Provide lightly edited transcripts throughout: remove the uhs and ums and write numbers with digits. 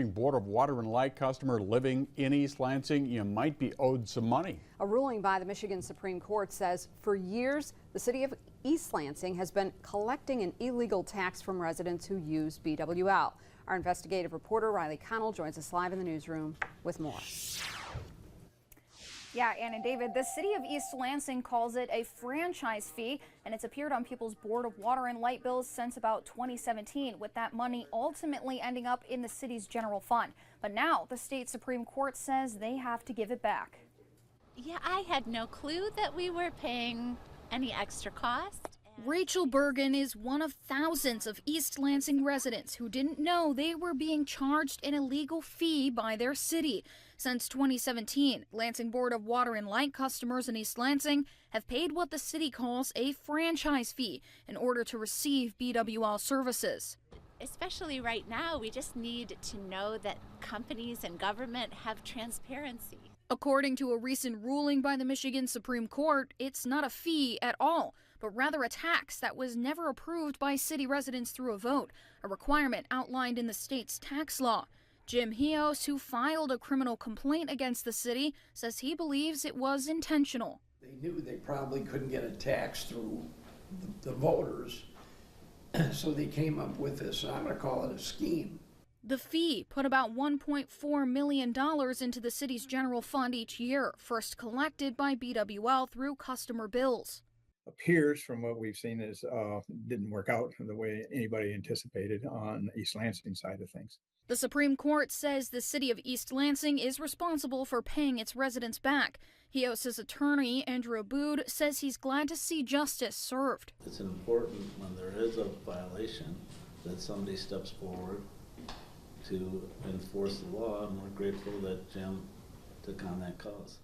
Board of Water and Light customer living in East Lansing, you might be owed some money. A ruling by the Michigan Supreme Court says for years the city of East Lansing has been collecting an illegal tax from residents who use BWL. Our investigative reporter Riley Connell joins us live in the newsroom with more. Yeah, Ann and David, the city of East Lansing calls it a franchise fee, and it's appeared on people's Board of Water and Light bills since about 2017, with that money ultimately ending up in the city's general fund. But now the state Supreme Court says they have to give it back. Yeah, I had no clue that we were paying any extra cost. Rachael Bergan is one of thousands of East Lansing residents who didn't know they were being charged an illegal fee by their city. Since 2017, Lansing Board of Water and Light customers in East Lansing have paid what the city calls a franchise fee in order to receive BWL services. Especially right now, we just need to know that companies and government have transparency. According to a recent ruling by the Michigan Supreme Court, it's not a fee at all, but rather a tax that was never approved by city residents through a vote, a requirement outlined in the state's tax law. Jim Hios, who filed a criminal complaint against the city, says he believes it was intentional. They knew they probably couldn't get a tax through the voters, so they came up with this, I'm going to call it a scheme. The fee put about $1.4 million into the city's general fund each year, first collected by BWL through customer bills. Appears from what we've seen is didn't work out the way anybody anticipated on the East Lansing side of things. The Supreme Court says the city of East Lansing is responsible for paying its residents back. Hios' attorney, Andrew Abood, says he's glad to see justice served. It's important when there is a violation that somebody steps forward to enforce the law, and we're grateful that Jim took on that cause.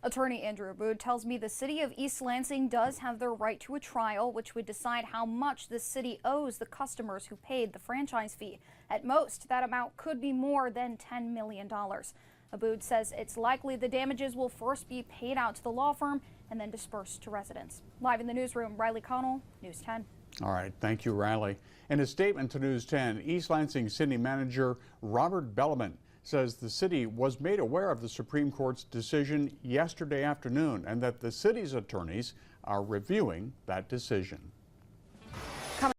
Attorney Andrew Abood tells me the city of East Lansing does have the right to a trial, which would decide how much the city owes the customers who paid the franchise fee. At most, that amount could be more than $10 million. Abood says it's likely the damages will first be paid out to the law firm and then dispersed to residents. Live in the newsroom, Riley Connell, News 10. All right, thank you, Riley. In a statement to News 10, East Lansing City Manager Robert Bellman says the city was made aware of the Supreme Court's decision yesterday afternoon and that the city's attorneys are reviewing that decision.